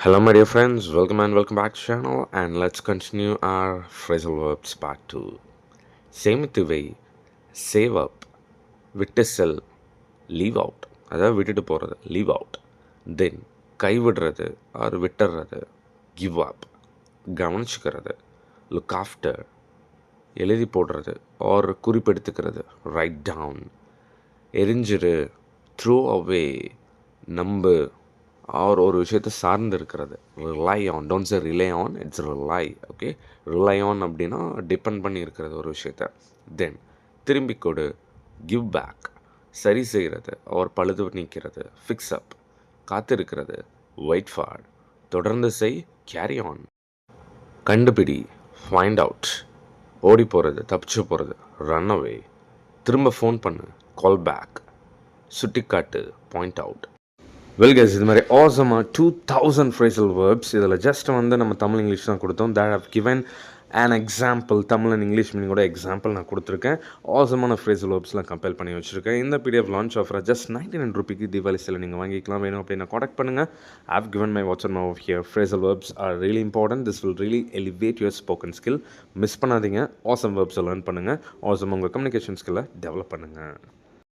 Hello, my dear friends. Welcome and welcome back to the channel. And let's continue our phrasal verbs part 2. சேமித்து வை, save அப், விட்டு செல், leave out, அதாவது விட்டுட்டு போகிறது, leave out. Then கைவிடுறது or விட்டுறது, give up, கவனிச்சுக்கிறது, look after, எழுதி போடுறது ஆர் குறிப்பெடுத்துக்கிறது, ரைட் டவுன், எரிஞ்சிரு, த்ரோ அவே, நம்பு ஆர் ஒரு விஷயத்தை சார்ந்து இருக்கிறது, rely on. Don't say relay on, it's rely. Okay, rely on அப்படின்னா டிபெண்ட் பண்ணி இருக்கிறது ஒரு விஷயத்தை. தென் திரும்பி கொடு, கிவ் பேக், சரி செய்கிறது ஆர் பழுது நீக்கிறது, ஃபிக்ஸ் அப், காத்திருக்கிறது, வெயிட் ஃபார், தொடர்ந்து செய், கேரி ஆன், கண்டுபிடி, ஃபைண்ட் அவுட், ஓடி போகிறது, தப்பிச்சு போகிறது, ரன் அவே, திரும்ப ஃபோன் பண்ணு, கால் பேக், சுட்டிக்காட்டு, பாயிண்ட் அவுட். வெல் கைஸ், இது மாதிரி ஆசமாக 2000 phrasal verbs. இதில் ஜஸ்ட் வந்து நம்ம தமிழ் இங்கிலீஷ் தான் கொடுத்தோம். That have given an example, Tamil and English மீனிங்கோட எக்ஸாம்பிள் நான் கொடுத்துருக்கேன். ஆசமான phrasal verbsலாம் கம்பேர் பண்ணி வச்சுருக்கேன். இந்த பிடிஎஃப் லான்ச் ஆஃபர் ஜஸ்ட் 99 ரூபிக்கு தீபாவளி சேலை நீங்கள் வாங்கிக்கலாம். வேணும் அப்படின்னா காண்டாக்ட் பண்ணுங்கள். I have given my WhatsApp number here. Phrasal verbs are really important. This will really elevate your spoken skill. Miss பண்ணாதீங்க. ஆசம் verbs லேர்ன் பண்ணுங்கள். ஆசம் உங்கள் கம்யூனிகேஷன் ஸ்கில்லை டெவலப் பண்ணுங்கள்.